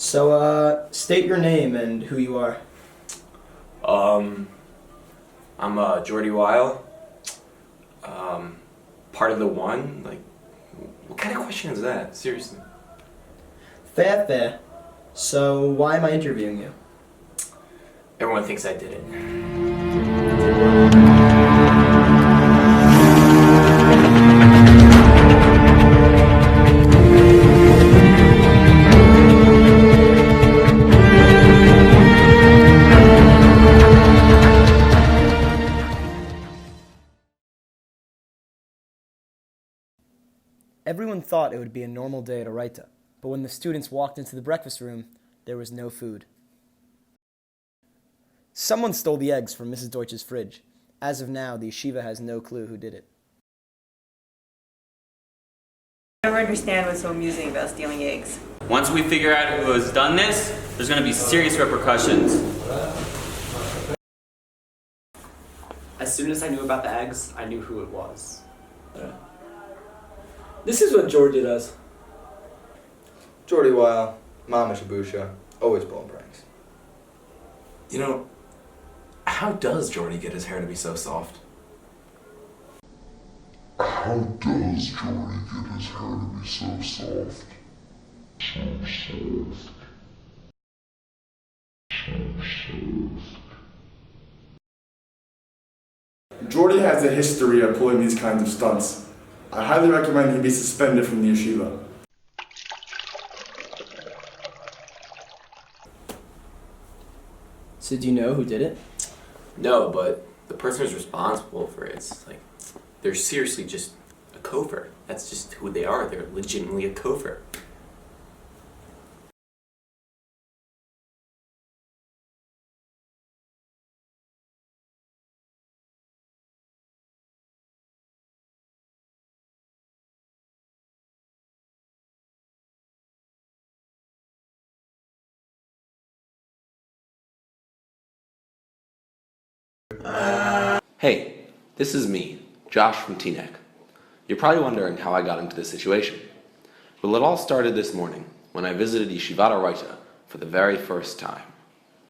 So, state your name and who you are. I'm Jordy Weil. Part of the one? Like, what kind of question is that? Seriously. Fair, fair. So, why am I interviewing you? Everyone thinks I did it. Everyone thought it would be a normal day at Orayta, but when the students walked into the breakfast room, there was no food. Someone stole the eggs from Mrs. Deutsch's fridge. As of now, the yeshiva has no clue who did it. I don't understand what's so amusing about stealing eggs. Once we figure out who has done this, there's going to be serious repercussions. As soon as I knew about the eggs, I knew who it was. This is what Jordy does. Jordy Weil, Mama Shabusha, always pulling pranks. You know, how does Jordy get his hair to be so soft? How does Jordy get his hair to be so soft? So soft. So soft. Jordy has a history of pulling these kinds of stunts. I highly recommend he be suspended from the yeshiva. So do you know who did it? No, but the person who's responsible for it's like, they're seriously just a kofar. That's just who they are. They're legitimately a kofar. Hey, this is me, Josh from Teaneck. You're probably wondering how I got into this situation. Well, it all started this morning when I visited Yeshivat Orayta for the very first time.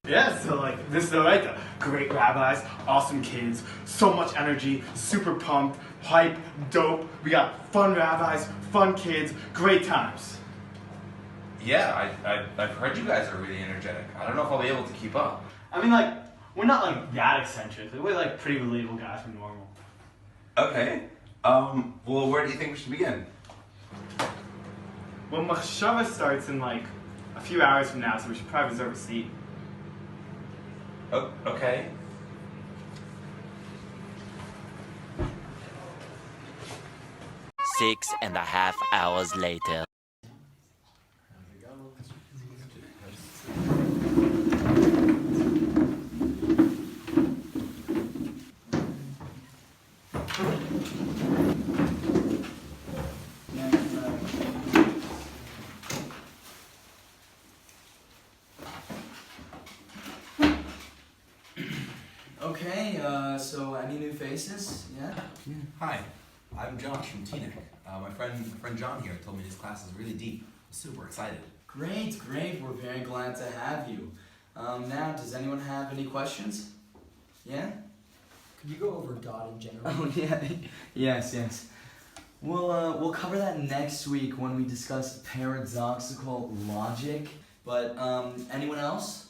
Yeah, so this is Orayta. Great rabbis, awesome kids, so much energy, super pumped, hype, dope. We got fun rabbis, fun kids, great times. Yeah, I've heard you guys are really energetic. I don't know if I'll be able to keep up. I mean, we're not that eccentric. We're pretty relatable guys from normal. Okay. Well, where do you think we should begin? Well, Machshava starts in a few hours from now, so we should probably reserve a seat. Oh, okay. Six and a half hours later. Okay, so any new faces? Yeah? Hi, I'm Josh from Teaneck. My friend John here told me this class is really deep. I'm super excited. Great, great. We're very glad to have you. Now, does anyone have any questions? Yeah? Could you go over God in general? Oh, yeah. Yes. We'll cover that next week when we discuss paradoxical logic. But, anyone else?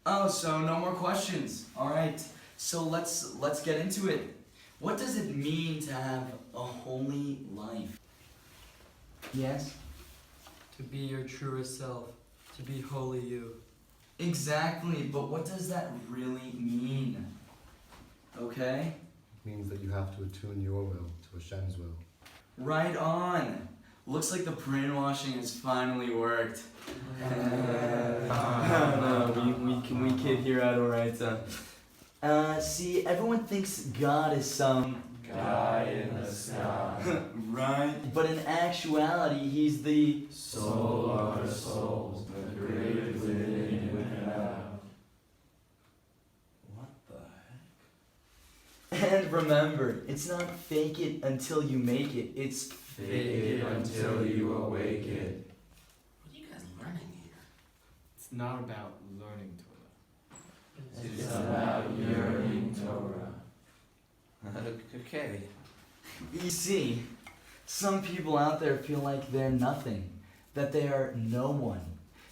Oh, so no more questions. All right. So let's get into it. What does it mean to have a holy life? Yes? To be your truest self. To be holy you. Exactly, but what does that really mean? Okay? It means that you have to attune your will to Hashem's will. Right on. Looks like the brainwashing has finally worked. we kid here at Orayta. See, everyone thinks God is some guy in the sky. Right? But in actuality, he's the soul of our souls, the great within and out. What the heck? And remember, it's not fake it until you make it. It's fake it until you awake it. What are you guys learning here? It's not about learning Torah. It's about yearning Torah. Okay. You see, some people out there feel like they're nothing, that they are no one,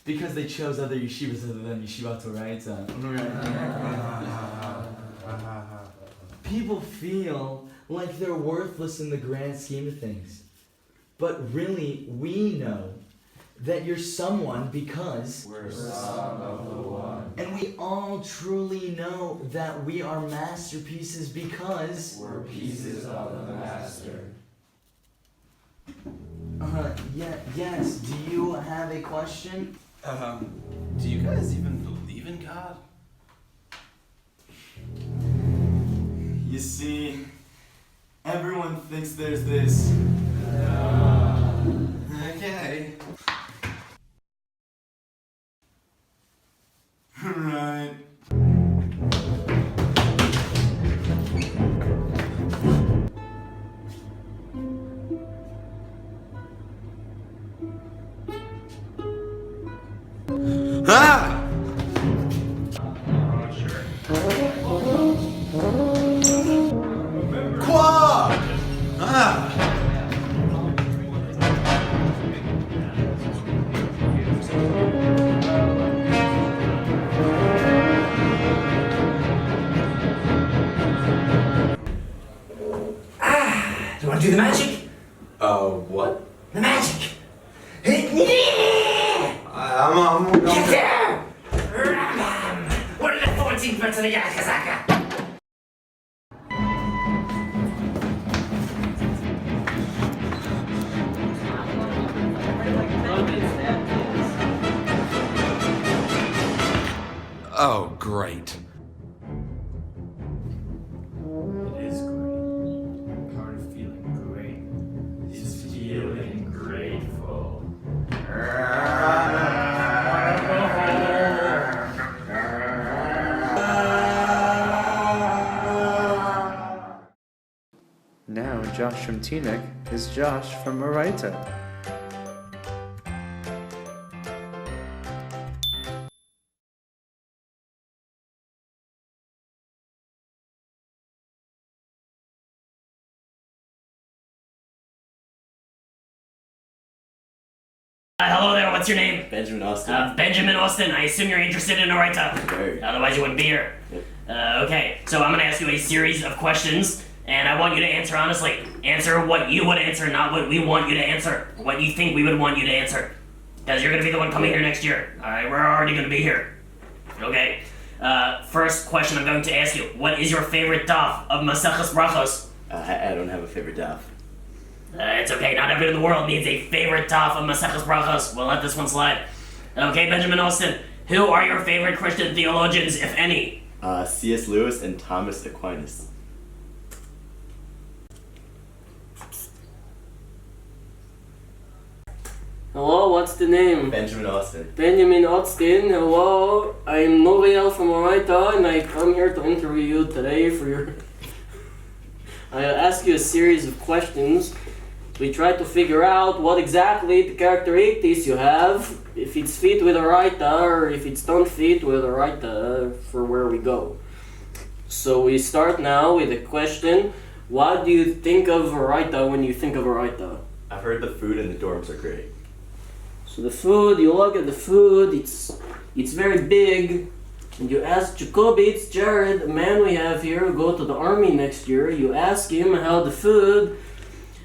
because they chose other yeshivas other than Yeshivat Orayta. People feel like they're worthless in the grand scheme of things. But really, we know that you're someone because we're some of the one. And we all truly know that we are masterpieces because we're pieces of the master. Yes. Do you have a question? Do you guys even believe in God? You see, everyone thinks there's this. Okay. Right. Ah! Qua! Ah! Do you want to do the magic? What? The magic! I'm Get there! What are the 14 bits of the Yakazaka? Oh, great. It is great. Part of feeling great is feeling grateful. Now Josh from Teaneck is Josh from Orayta. Hello there, what's your name? Benjamin Austin. Benjamin Austin, I assume you're interested in Orayta. Very. Otherwise you wouldn't be here. Yep. Okay, so I'm gonna ask you a series of questions, and I want you to answer honestly. Answer what you would answer, not what we want you to answer. What you think we would want you to answer. Because you're gonna be the one coming here next year. Alright, we're already gonna be here. Okay. First question I'm going to ask you. What is your favorite daf of Maseches Brachos? I don't have a favorite daf. It's okay, not everyone in the world needs a favorite daf of Maseches Brachos. We'll let this one slide. Okay, Benjamin Austin, who are your favorite Christian theologians, if any? C.S. Lewis and Thomas Aquinas. Hello, what's the name? Benjamin Austin. Benjamin Austin, hello. I'm Noviel from Orayta, and I come here to interview you today for your... I'll ask you a series of questions. We try to figure out what exactly the characteristics you have, if it's fit with Orayta, or if it's don't fit with Orayta for where we go. So we start now with a question. What do you think of Orayta when you think of Orayta? I've heard the food in the dorms are great. So the food, you look at the food, it's very big. And you ask Jacobitz, Jared, a man we have here who go to the army next year, you ask him how the food,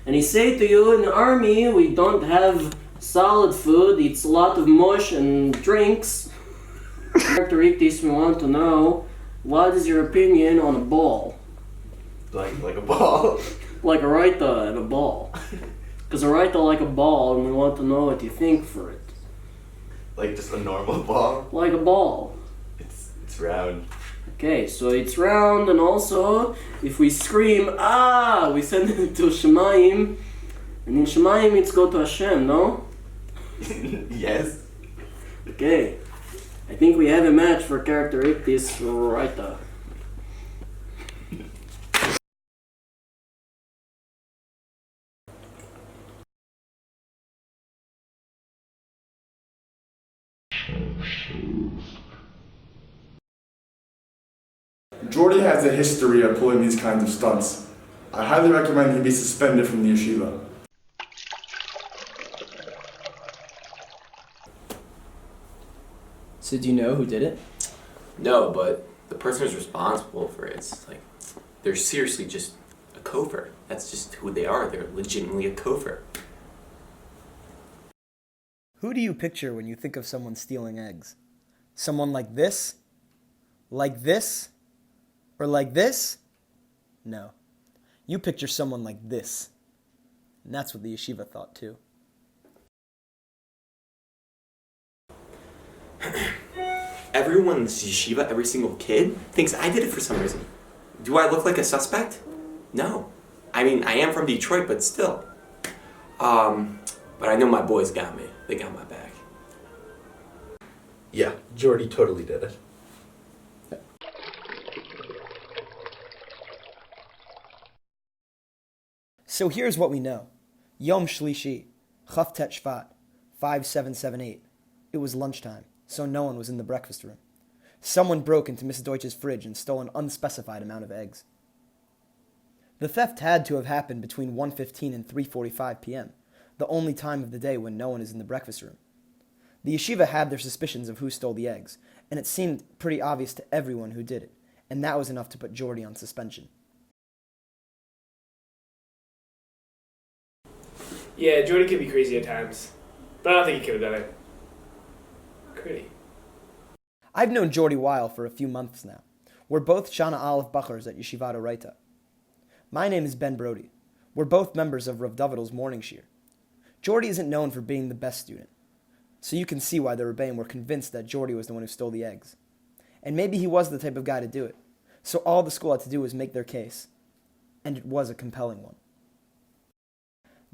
and he say to you, in the army we don't have solid food, it's a lot of mush and drinks. Characteristics we want to know, what is your opinion on a ball? Like a ball? Like a Orayta and a ball. Because Orayta like a ball, and we want to know what you think for it. Like just a normal ball? Like a ball. It's round. Okay, so it's round, and also, if we scream, ah, we send it to Shemayim, and in Shemayim it's go to Hashem, no? Yes. Okay, I think we have a match for characteristics for Orayta. Jordy has a history of pulling these kinds of stunts. I highly recommend he be suspended from the yeshiva. So do you know who did it? No, but the person who's responsible for it's like they're seriously just a kofar. That's just who they are. They're legitimately a kofar. Who do you picture when you think of someone stealing eggs? Someone like this? Like this? Or like this? No. You picture someone like this. And that's what the yeshiva thought too. Everyone's yeshiva, every single kid, thinks I did it for some reason. Do I look like a suspect? No. I mean, I am from Detroit, but still. But I know my boys got me. They got my back. Yeah, Jordy totally did it. So here's what we know. Yom Shlishi, Chavtet Shvat, 5778. It was lunchtime, so no one was in the breakfast room. Someone broke into Mrs. Deutsch's fridge and stole an unspecified amount of eggs. The theft had to have happened between 1:15 and 3:45 p.m., the only time of the day when no one is in the breakfast room. The yeshiva had their suspicions of who stole the eggs, and it seemed pretty obvious to everyone who did it, and that was enough to put Jordy on suspension. Yeah, Jordy could be crazy at times, but I don't think he could have done it. Could he? I've known Jordy Weil for a few months now. We're both Shana Aleph Buchers at Yeshivat Orayta. My name is Ben Brody. We're both members of Rav Davidel's morning shir. Jordy isn't known for being the best student, so you can see why the Rebbeim were convinced that Jordy was the one who stole the eggs. And maybe he was the type of guy to do it, so all the school had to do was make their case. And it was a compelling one.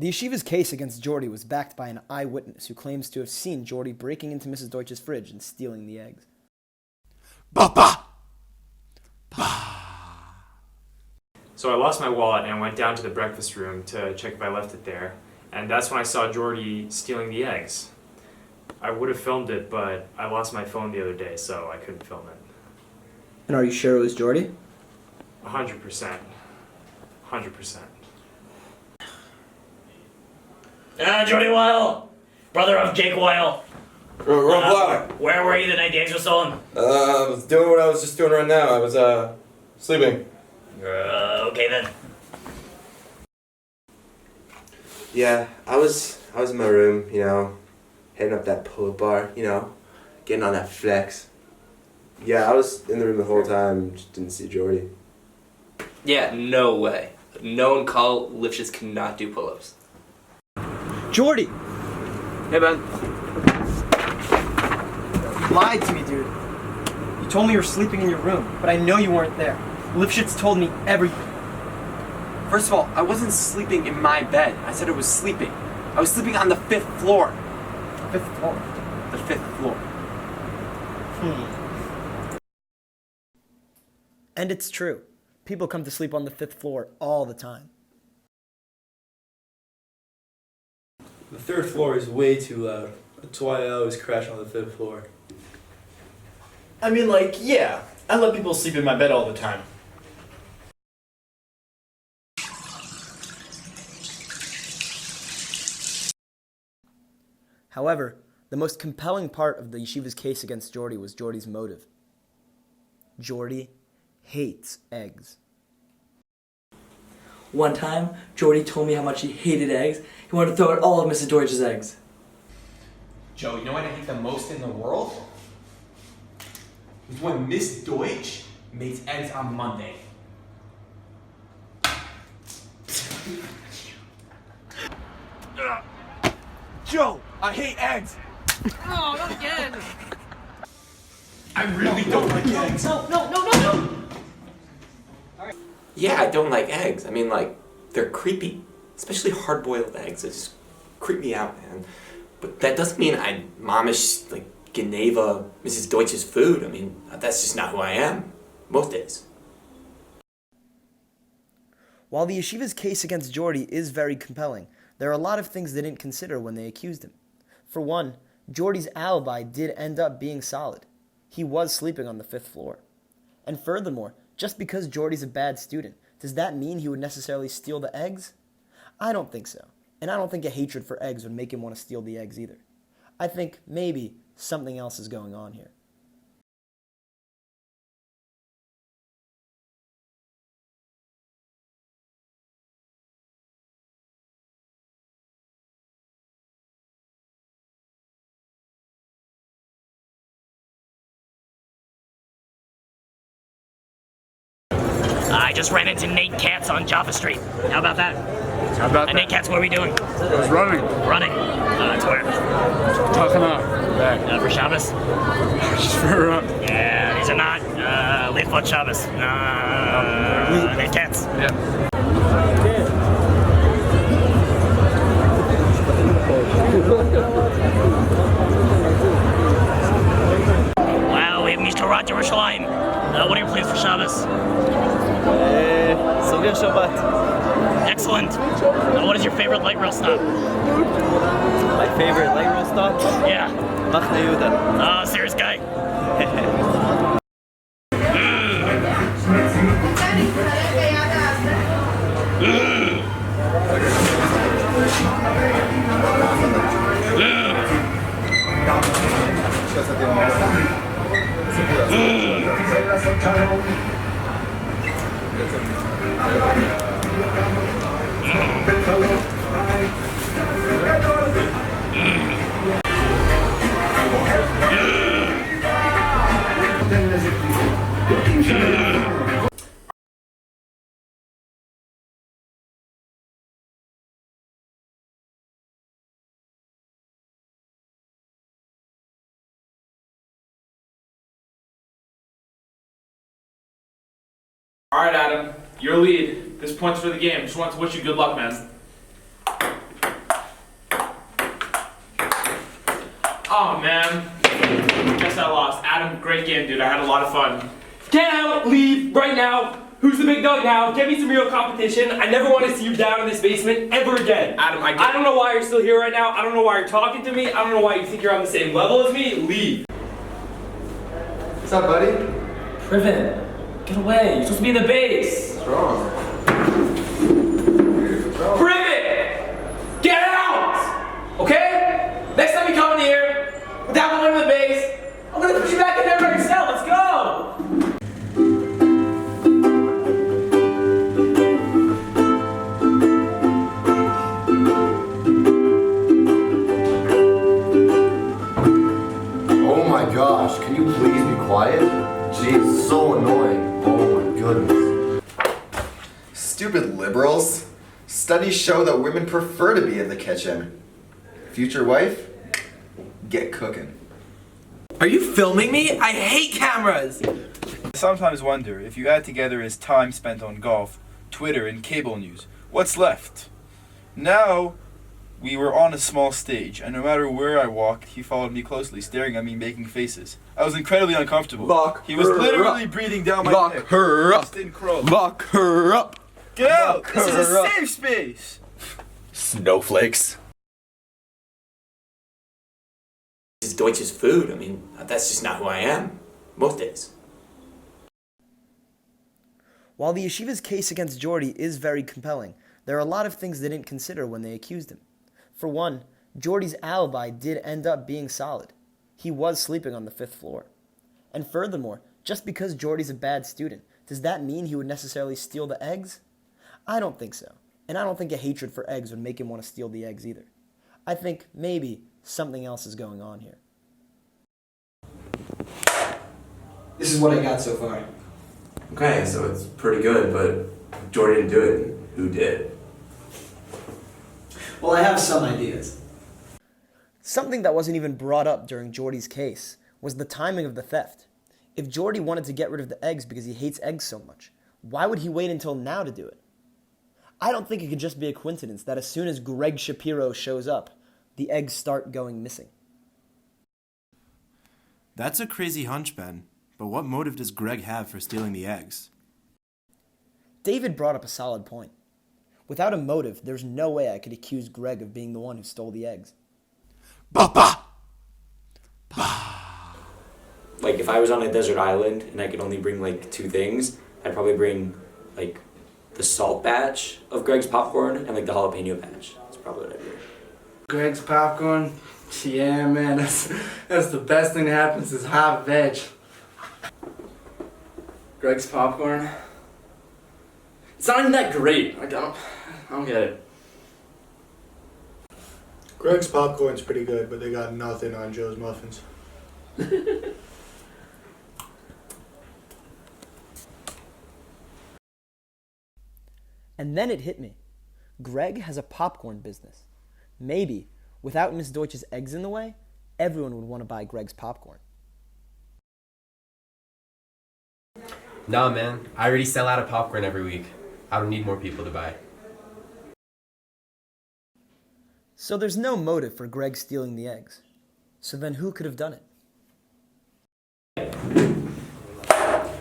The yeshiva's case against Jordy was backed by an eyewitness who claims to have seen Jordy breaking into Mrs. Deutsch's fridge and stealing the eggs. Ba-ba! So I lost my wallet and went down to the breakfast room to check if I left it there, and that's when I saw Jordy stealing the eggs. I would have filmed it, but I lost my phone the other day, so I couldn't film it. And are you sure it was Jordy? 100%. 100%. Jordy Weil, brother of Jake Weil. Where were you the night the eggs were stolen? I was doing what I was just doing right now. I was, sleeping. Okay then. Yeah, I was in my room, you know, hitting up that pull-up bar, you know, getting on that flex. Yeah, I was in the room the whole time, just didn't see Jordy. Yeah, no way. No one call Lifshitz cannot do pull-ups. Jordy! Hey, man. You lied to me, dude. You told me you were sleeping in your room, but I know you weren't there. Lifshitz told me everything. First of all, I wasn't sleeping in my bed. I said I was sleeping. I was sleeping on the 5th floor. 5th floor? The 5th floor. And it's true. People come to sleep on the 5th floor all the time. The 3rd floor is way too loud. That's why I always crash on the 5th floor. I mean, like, yeah, I let people sleep in my bed all the time. However, the most compelling part of the yeshiva's case against Jordy was Jordy's motive. Jordy hates eggs. One time, Jordy told me how much he hated eggs. He wanted to throw out all of Mrs. Deutsch's eggs. Joe, you know what I hate the most in the world? Is when Miss Deutsch makes eggs on Monday. Joe, I hate eggs! Oh, not again! I really don't like eggs. No! Yeah, I don't like eggs. I mean, like, they're creepy. Especially hard-boiled eggs. They just creep me out, man. But that doesn't mean I momish, like, Geneva, Mrs. Deutsch's food. I mean, that's just not who I am. Most days. While the yeshiva's case against Jordy is very compelling, there are a lot of things they didn't consider when they accused him. For one, Jordy's alibi did end up being solid. He was sleeping on the 5th floor. And furthermore, just because Jordy's a bad student, does that mean he would necessarily steal the eggs? I don't think so. And I don't think a hatred for eggs would make him want to steal the eggs either. I think maybe something else is going on here. I just ran into Nate Katz on Java Street. How about that? How about that? Nate Katz, what are we doing? I was running. Running. That's where? Talking up. Back. For Shabbos? Just for Yeah, these are not Leaffoot Shabbos. Nate Katz. Yeah. Wow, we have Mishkarat Yerushalayim. What are your plans for Shabbos? Soger Shabbat. Excellent. What is your favorite light rail stop? My favorite light rail stop? Yeah. Machne Yehuda. Oh, serious guy. Alright, Adam, your lead. This point's for the game. Just want to wish you good luck, man. Oh, man. Guess I lost. Adam, great game, dude. I had a lot of fun. Get out, leave, right now. Who's the big dog now? Get me some real competition. I never want to see you down in this basement ever again. Adam, I don't know why you're still here right now. I don't know why you're talking to me. I don't know why you think you're on the same level as me. Leave. What's up, buddy? Privet, get away. You're supposed to be in the base. What's wrong? Privet! Get out! Okay? Next time you come in here, without going to the base, I'm gonna put you back in there by yourself. Let's go! Oh my gosh, can you please be quiet? Jeez, so annoying. Oh my goodness. Stupid liberals. Studies show that women prefer to be in the kitchen. Future wife? Get cooking. Are you filming me? I hate cameras! I sometimes wonder if you add together his time spent on golf, Twitter, and cable news, what's left? Now, we were on a small stage, and no matter where I walked, he followed me closely, staring at me, making faces. I was incredibly uncomfortable. He was literally breathing down my neck. Lock her up. Lock her up. Get out! Lock This is her a up. safe space! Snowflakes. Mrs. Deutsch's food. I mean, that's just not who I am. Most days. While the yeshiva's case against Jordy is very compelling, there are a lot of things they didn't consider when they accused him. For one, Jordy's alibi did end up being solid. He was sleeping on the 5th floor. And furthermore, just because Jordy's a bad student, does that mean he would necessarily steal the eggs? I don't think so. And I don't think a hatred for eggs would make him want to steal the eggs either. I think maybe something else is going on here. This is what I got so far. Okay, so it's pretty good, but Jordy didn't do it. Who did? Well, I have some ideas. Something that wasn't even brought up during Jordy's case was the timing of the theft. If Jordy wanted to get rid of the eggs because he hates eggs so much, why would he wait until now to do it? I don't think it could just be a coincidence that as soon as Greg Shapiro shows up, the eggs start going missing. That's a crazy hunch, Ben. But what motive does Greg have for stealing the eggs? David brought up a solid point. Without a motive, there's no way I could accuse Greg of being the one who stole the eggs. Like, if if I was on a desert island and I could only bring like 2 things, I'd probably bring like the salt batch of Greg's popcorn and like the jalapeno batch. That's probably what I'd bring. Greg's popcorn? Yeah, man, that's the best thing that happens is hot veg. Greg's popcorn? It's not even that great. I don't get it. Greg's popcorn's pretty good, but they got nothing on Joe's muffins. And then it hit me. Greg has a popcorn business. Maybe, without Miss Deutsch's eggs in the way, everyone would want to buy Greg's popcorn. Nah, man. I already sell out of popcorn every week. I don't need more people to buy. So there's no motive for Greg stealing the eggs. So then who could have done it?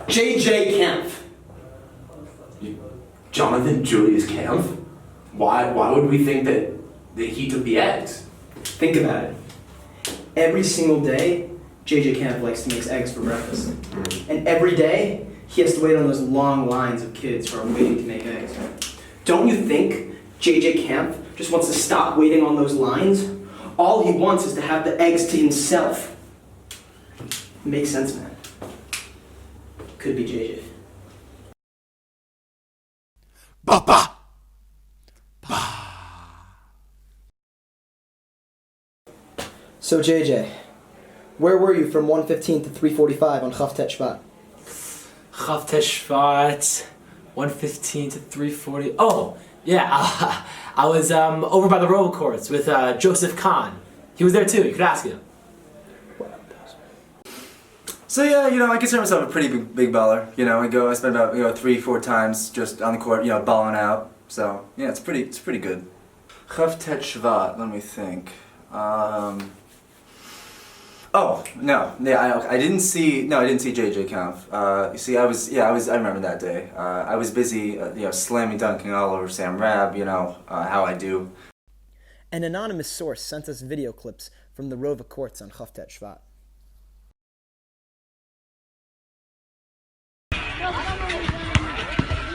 J.J. Kempf. Jonathan Julius Kempf? Why would we think that he took the eggs? Think about it. Every single day, J.J. Kempf likes to make eggs for breakfast. And every day, he has to wait on those long lines of kids who are waiting to make eggs. Don't you think J.J. Kempf just wants to stop waiting on those lines? All he wants is to have the eggs to himself. Makes sense, man. Could be J.J. Papa! So JJ, where were you from 1:15 to 3:45 on Chavtet Shvat? Chavtet Shvat, 1:15 to 3:40. Oh, yeah, I was over by the roller courts with Joseph Kahn. He was there too. You could ask him. So yeah, I consider myself a pretty big baller. I spend about 3-4 times just on the court, balling out. So yeah, it's pretty good. Chavtet Shvat, let me think. Oh no, yeah, I didn't see JJ Kampf. You see, I remember that day. I was busy, slamming dunking all over Sam Rabb. How I do. An anonymous source sent us video clips from the Rova courts on Chavtet Shvat.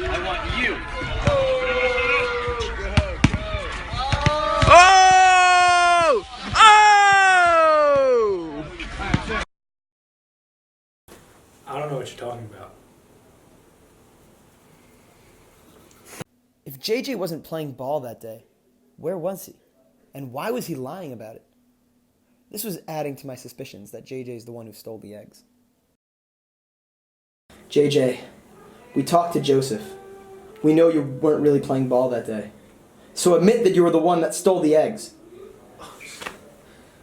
I want you. Oh! Oh! I don't know what you're talking about. If JJ wasn't playing ball that day, where was he? And why was he lying about it? This was adding to my suspicions that JJ is the one who stole the eggs. JJ, we talked to Joseph. We know you weren't really playing ball that day. So admit that you were the one that stole the eggs.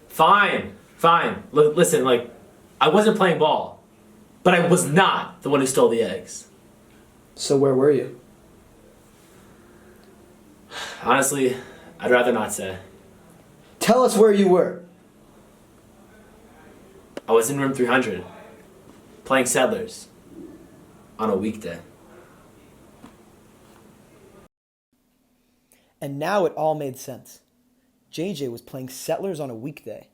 Fine. Listen, I wasn't playing ball, but I was not the one who stole the eggs. So where were you? Honestly, I'd rather not say. Tell us where you were. I was in room 300, playing Settlers, on a weekday. And now it all made sense. JJ was playing Settlers on a weekday.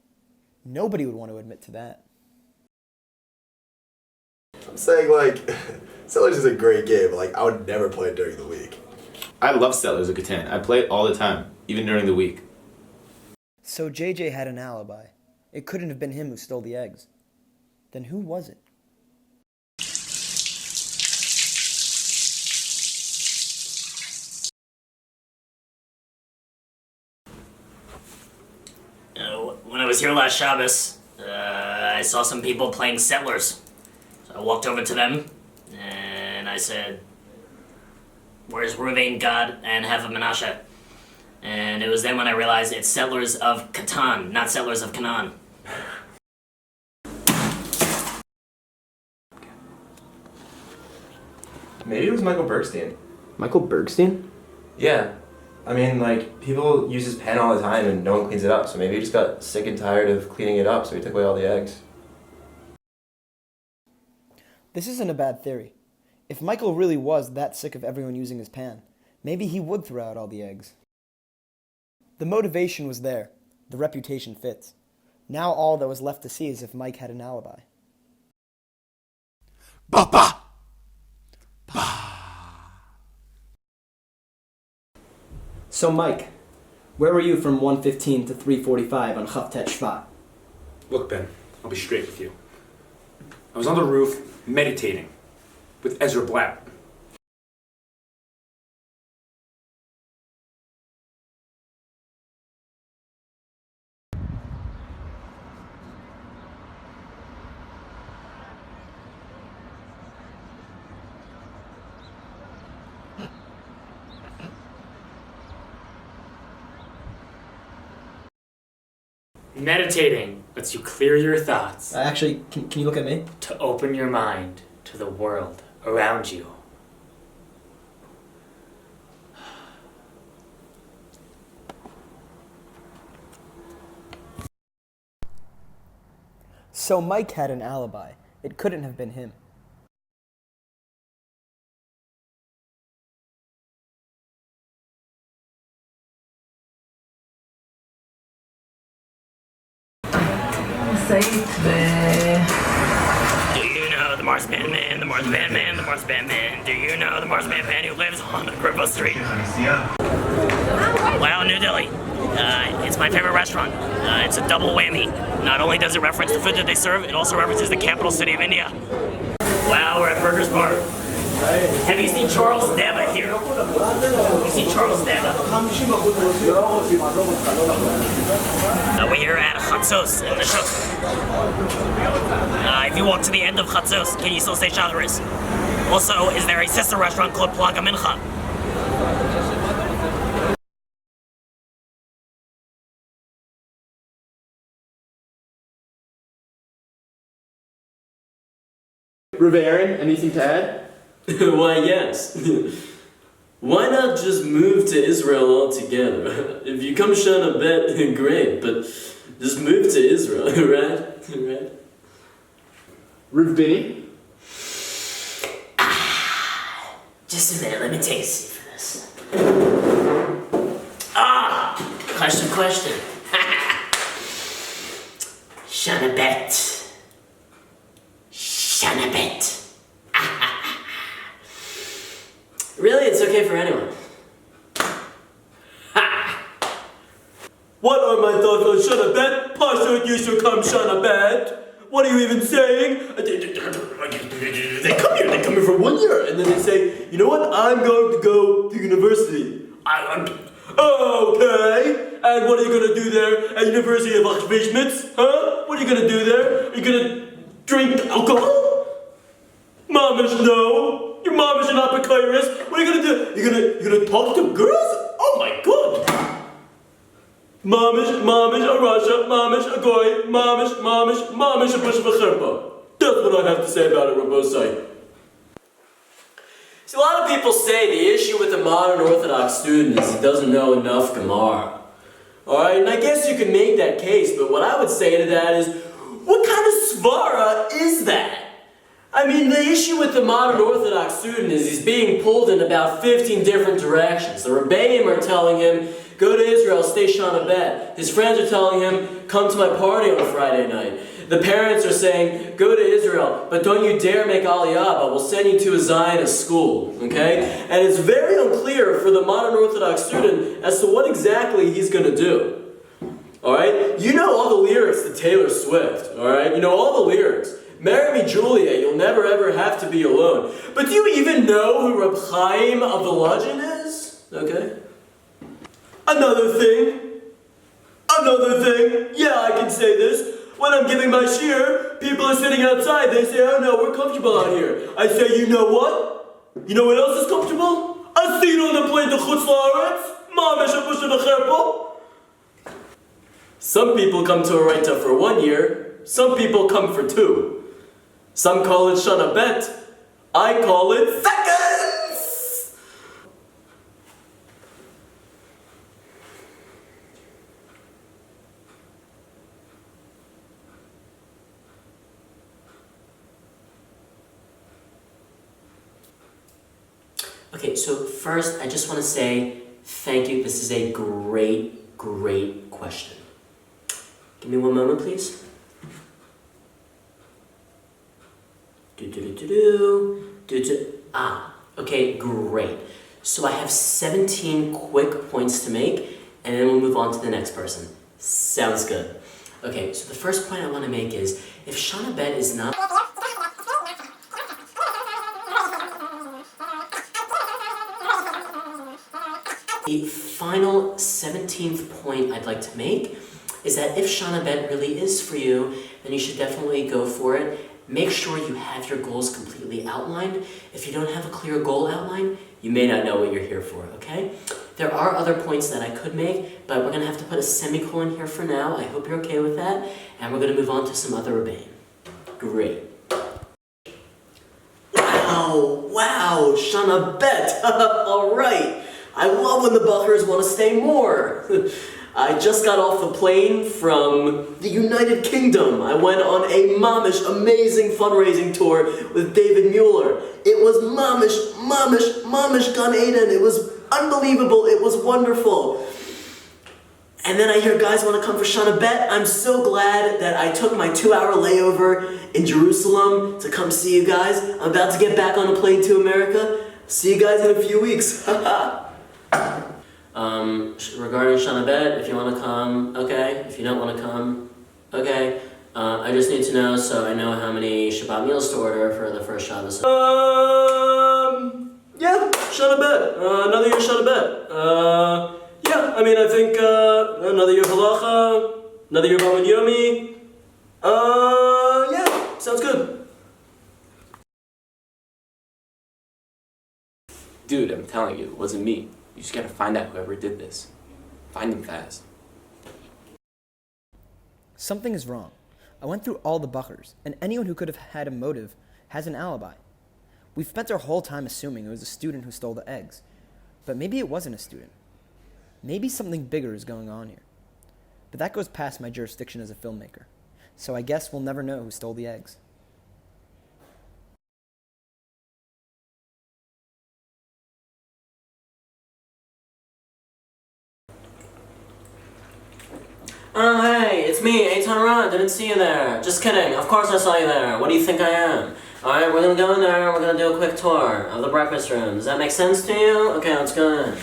Nobody would want to admit to that. I'm saying, Settlers is a great game, but, I would never play it during the week. I love Settlers of Catan. I play it all the time, even during the week. So JJ had an alibi. It couldn't have been him who stole the eggs. Then who was it? When I was here last Shabbos, I saw some people playing Settlers. So I walked over to them, and I said, "Where's Ruvain, Gad, and Heva Menashe?" And it was then when I realized it's Settlers of Catan, not Settlers of Canaan. Maybe it was Michael Bergstein. Michael Bergstein? Yeah. I mean, people use his pen all the time and no one cleans it up, so maybe he just got sick and tired of cleaning it up, so he took away all the eggs. This isn't a bad theory. If Michael really was that sick of everyone using his pan, maybe he would throw out all the eggs. The motivation was there. The reputation fits. Now all that was left to see is if Mike had an alibi. Papa! So Mike, where were you from 1:15 to 3:45 on Chavtet Shvat? Look, Ben, I'll be straight with you. I was on the roof meditating with Ezra Blatt. Meditating lets you clear your thoughts. Actually, can you look at me? To open your mind to the world around you. So Mike had an alibi. It couldn't have been him. Do you know the Marzipan Man, the Marzipan Man, the Marzipan Man? Do you know the Marzipan Man who lives on the Griffith Street? Well, New Delhi. It's my favorite restaurant. It's a double whammy. Not only does it reference the food that they serve, it also references the capital city of India. Wow, we're at Burger's Bar. Have you seen Charles Deva here? You see Charles Deva? We're here at Chatzos in the Shuk. If you walk to the end of Chatzos, can you still say Shacharis? Also, is there a sister restaurant called Plaga Mincha? Aaron, anything to add? Why, yes. Why not just move to Israel altogether? If you come Shana Bet, great, but just move to Israel, right? Right? Benny? Just a minute, let me take a seat for this. Question. Shana Bet. Really, it's okay for anyone. What are my thoughts on Shana Bet? Pasha Yishu come Shana Bet. What are you even saying? They come here for 1 year, and then they say, you know what, I'm going to go to university. Okay, and what are you going to do there at University of Achvishmitz? Huh? What are you going to do there? Are you going to drink alcohol? Mamish, no. Your mamish and apikairis. What are you going to do? You're gonna talk to girls? Oh my god. Mamish, Arasha, Mamish, Agoy, Mamish, a bush of a chirpa. That's what I have to say about it, Rabosai. See, a lot of people say the issue with the modern Orthodox student is he doesn't know enough Gemara. Alright, and I guess you can make that case, but what I would say to that is, what kind of svara is that? I mean, the issue with the modern Orthodox student is he's being pulled in about 15 different directions. The Rebbeim are telling him, go to Israel, stay Shana Bet. His friends are telling him, come to my party on a Friday night. The parents are saying, go to Israel, but don't you dare make Aliyah, but we'll send you to a Zionist school, okay? And it's very unclear for the modern Orthodox student as to what exactly he's going to do. Alright? You know all the lyrics to Taylor Swift, alright? You know all the lyrics. Marry me, Julia, you'll never ever have to be alone. But do you even know who Reb Chaim of the Legend is? Okay? Another thing, yeah, I can say this. When I'm giving my shiur, people are sitting outside, they say, oh no, we're comfortable out here. I say, you know what? You know what else is comfortable? A seat on the plane to Chutz La'aretz. Mamish a bush of a cherpo. Some people come to Orayta for 1 year, some people come for 2. Some call it Shana Bet, I call it seconds! Okay, so first, I just want to say thank you. This is a great, great question. Give me one moment, please. Okay, great. So I have 17 quick points to make, and then we'll move on to the next person. Sounds good. Okay, so the first point I want to make is, if Shana Bet is not... The final 17th point I'd like to make is that if Shana Bet really is for you, then you should definitely go for it. Make sure you have your goals completely outlined. If you don't have a clear goal outline, you may not know what you're here for, okay? There are other points that I could make, but we're gonna have to put a semicolon here for now. I hope you're okay with that. And we're gonna move on to some other Rebbeim. Great. Wow, Shana Bet, all right. I love when the Buckers want to stay more. I just got off the plane from the United Kingdom. I went on a mamish, amazing fundraising tour with David Mueller. It was mamish Gan Eden. It was unbelievable. It was wonderful. And then I hear guys want to come for Shana Bet. I'm so glad that I took my 2-hour layover in Jerusalem to come see you guys. I'm about to get back on a plane to America. See you guys in a few weeks. Regarding Shana Bet, if you want to come, okay. If you don't want to come, okay. I just need to know so I know how many Shabbat meals to order for the first Shabbos. Yeah, Shana Bet. Another year Shana Bet. Yeah, I mean, I think another year Halacha, another year Bamid Yomi. Yeah, sounds good. Dude, I'm telling you, it wasn't me. You just gotta find out whoever did this. Find them fast. Something is wrong. I went through all the Buckers, and anyone who could have had a motive has an alibi. We've spent our whole time assuming it was a student who stole the eggs. But maybe it wasn't a student. Maybe something bigger is going on here. But that goes past my jurisdiction as a filmmaker. So I guess we'll never know who stole the eggs. Oh, hey, it's me, Eitan Ra. Didn't see you there. Just kidding. Of course I saw you there. What do you think I am? Alright, we're gonna go in there. We're gonna do a quick tour of the breakfast room. Does that make sense to you? Okay, let's go in.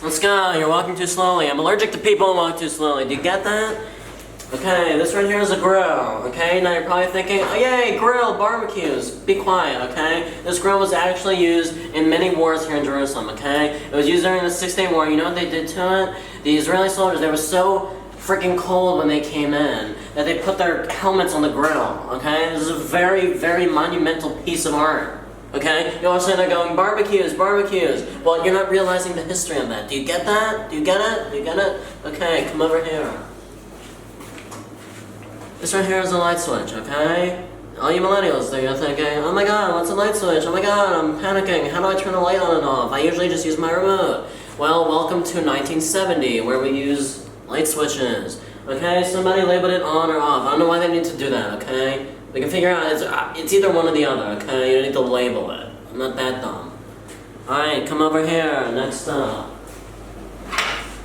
Let's go. You're walking too slowly. I'm allergic to people who walk too slowly. Do you get that? Okay, this right here is a grill, okay? Now you're probably thinking, oh yay, grill, barbecues. Be quiet, okay? This grill was actually used in many wars here in Jerusalem, okay? It was used during the 6-Day War. You know what they did to it? The Israeli soldiers, they were so freaking cold when they came in that they put their helmets on the grill, okay? This is a very, very monumental piece of art. Okay? You're all saying they're going, barbecues, barbecues. Well, you're not realizing the history of that. Do you get that? Do you get it? Do you get it? Okay, come over here. This right here is a light switch, okay? All you millennials, you're thinking, oh my god, what's a light switch? Oh my god, I'm panicking. How do I turn the light on and off? I usually just use my remote. Well, welcome to 1970, where we use light switches. Okay, somebody labeled it on or off. I don't know why they need to do that, okay? We can figure out, it's either one or the other, okay? You don't need to label it. I'm not that dumb. Alright, come over here, next up.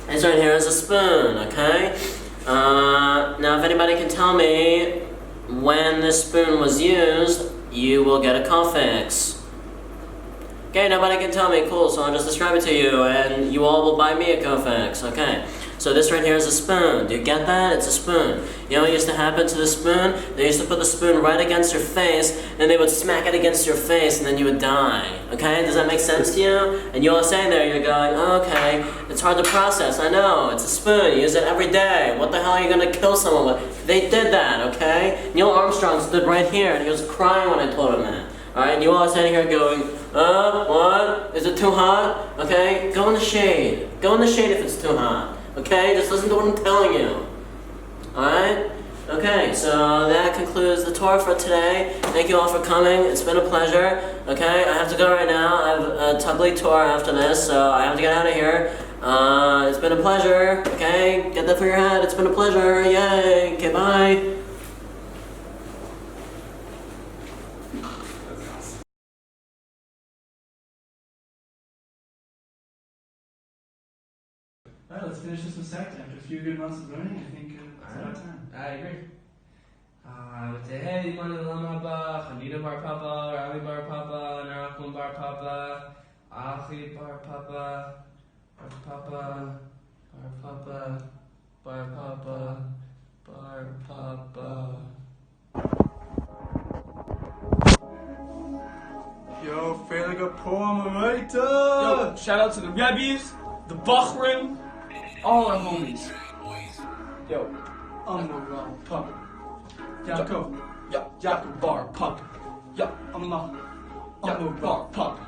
This right here is a spoon, okay? Now if anybody can tell me when this spoon was used, you will get a Cofix. Okay, nobody can tell me, cool, so I'll just describe it to you, and you all will buy me a Cofix, okay? So this right here is a spoon. Do you get that? It's a spoon. You know what used to happen to the spoon? They used to put the spoon right against your face, and they would smack it against your face, and then you would die. Okay? Does that make sense to you? And you all saying there, you're going, oh, okay, it's hard to process. I know, it's a spoon. You use it every day. What the hell are you going to kill someone with? They did that, okay? Neil Armstrong stood right here, and he was crying when I told him that. Alright, and you all are standing here going, what? Is it too hot? Okay? Go in the shade. Go in the shade if it's too hot. Okay, just listen to what I'm telling you. Alright? Okay, so that concludes the tour for today. Thank you all for coming. It's been a pleasure. Okay, I have to go right now. I have a Tugly tour after this, so I have to get out of here. It's been a pleasure. Okay, get that through your head. It's been a pleasure. Yay. Okay, bye. Alright, let's finish this with Sact. After a few good months of learning, I think it's about time. I agree. Tehei Manu Lamaba, Hanina Bar Papa, Rami Bar Papa, Narakun Bar Papa, Achi Bar Papa, Bar Papa, Bar Papa, Bar Papa, Bar Papa. Yo, feeling a poem, Orayta! Yo, shout out to the Rebbe's, the Bachrim, all our homies. Yo, I'm a raw puppet. Yaakov, Yaakov bar puppet. Yeah, I'm a bar puppet.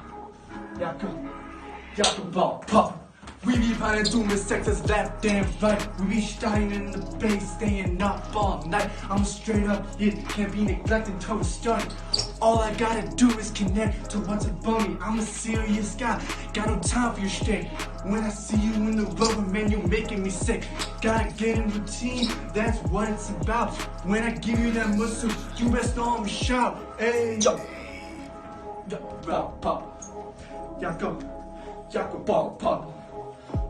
Yaakov bar puppet. We be running through the sectors left damn right. We be shining in the base, staying up all night. I'm straight up, it can't be neglected till it's started. All I gotta do is connect to what's above me. I'm a serious guy, got no time for your shit. When I see you in the road, man, you're making me sick. Gotta get in routine, that's what it's about. When I give you that muscle, you best know I'm shout. Hey, yo, pop, Yaakov bar pop.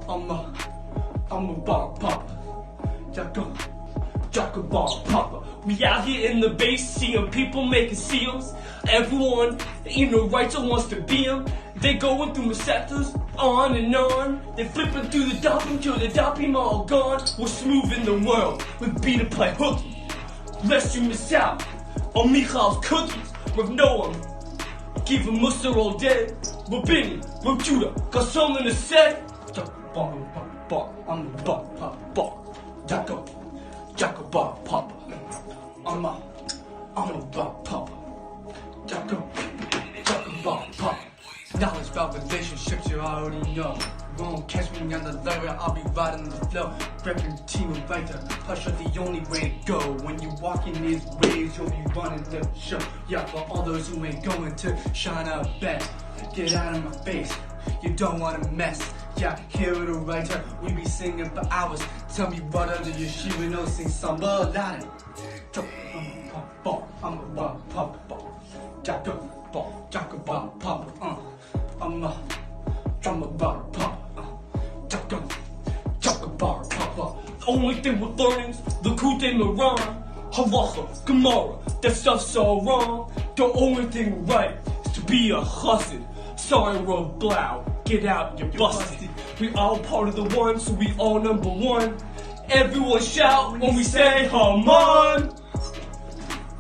I'm a bar papa. Jacob bar papa. We out here in the base, seeing people making seals. Everyone in the right wants to be them. They going through Masetas, on and on. They flipping through the doping till the doping all gone. We're smooth in the world, with B to play hooky. Lest you miss out on Michal's cookies. With Noam, give him Muster all day. With Benny, with Judah, got something to say. I'm a bar, Jacob bar papa. I'm a bar papa. Jacob bar papa. Knowledge about relationships you already know. Won't catch me on the lever, I'll be riding the flow. Repping team of writer, hush are the only way to go. When you walk in these waves, you'll be running the show. Yeah, for all those who ain't going to Shana Aleph, get out of my face, you don't wanna mess. Yeah, here at Orayta, we be singing for hours. Tell me what other yeshiva knows, sing samba Latin. I'm a bar papa. Jacob bar papa. I'm a bar papa. Jacob bar papa. The only thing we're learning's the Kute Moran, Halacha, Gemara. That stuff's so wrong. The only thing right is to be a chassid. Sorry, Rob Blau. Get out, you're busted. We all part of the one, so we all number one. Everyone shout when we say Haman.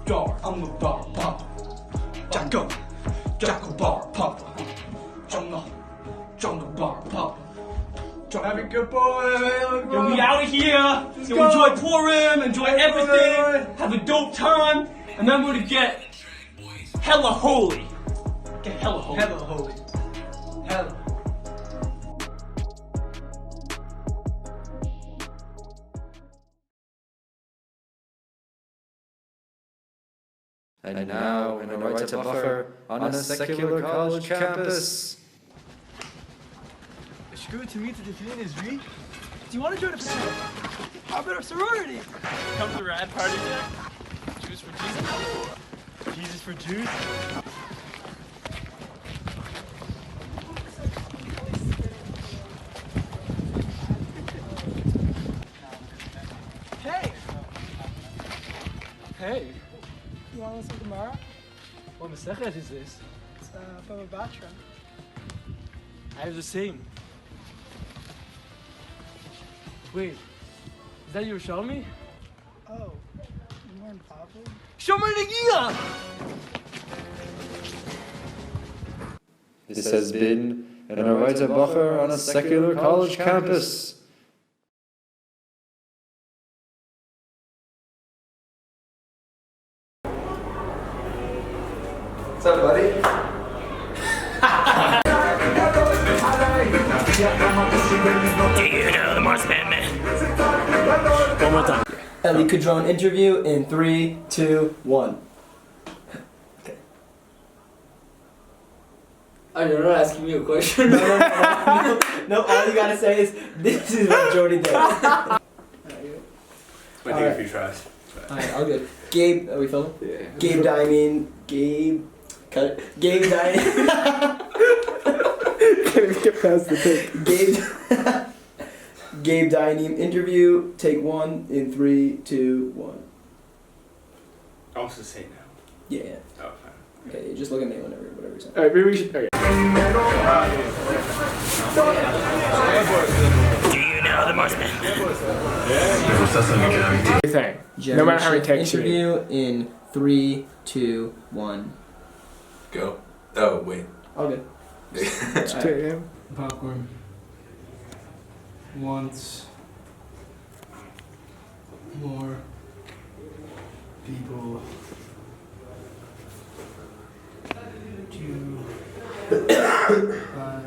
Dar, I'm a bar papa. Jacob bar papa. John the bar papa. Have a good boy. Yo, we out of here. Yo, enjoy Purim, enjoy everything. Have a dope time. And then we're gonna get hella holy. Get hella holy. Hella holy. Hella. And now, in Orayta Buffer, on a secular college campus. It's good to meet the defendants, V. Do you want to join a fraternity? How about a sorority? Come to the rad party, Jack. Jews for Jesus. Jesus for Jews? Hey! Hey! You want to listen to Gemara? What Masechet is this? It's Baba Batra. I have the same. Wait, is that Yerushalmi? Oh, you weren't Papa? Shomer Negia! This has been an Orayta Buffer on a secular college campus. What's up, buddy? Do you know the Morse man? One more time. Ellie Kudron interview in 3, 2, 1. Okay. Oh, you're not asking me a question? No, all you gotta say is, this is what Jordy does. Might take a few tries. Alright, all good. Gabe, are we filming? Yeah. Gabe cut it. Gabe Dining. Can't even get past the thing. Gabe Dining interview, take 1 in 3, 2, 1. Also say now. Yeah, yeah. Oh, fine. Okay, just look at me whatever you say. Alright, maybe we should. Okay. Do you know the Morse man? Thing. Jeremy No matter how many Schiff takes you need. interview in 3, 2, 1. Go. Oh, wait. All good. Let's take him. Popcorn. Once more people to buy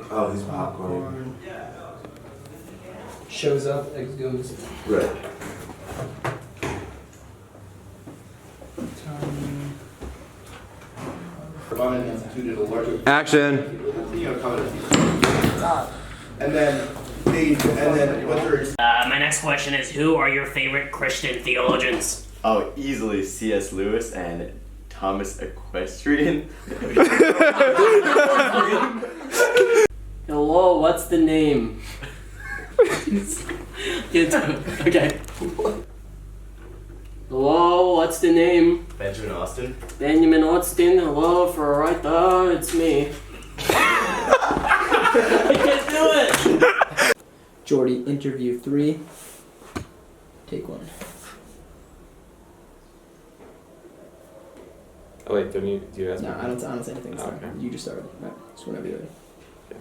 Oh, he's popcorn. Shows up, X goes. Right. Action. And then My next question is, who are your favorite Christian theologians? Oh, easily C.S. Lewis and Thomas Equestrian. Hello, what's the name? Okay. Hello, what's the name? Benjamin Austin. Benjamin Austin. Hello, for Orayta, it's me. I can't do it. Jordy, interview 3. Take 1. Oh wait, do you ask me? No, I don't say anything. Oh, okay. You just started. Right. So whenever you're ready. Yeah.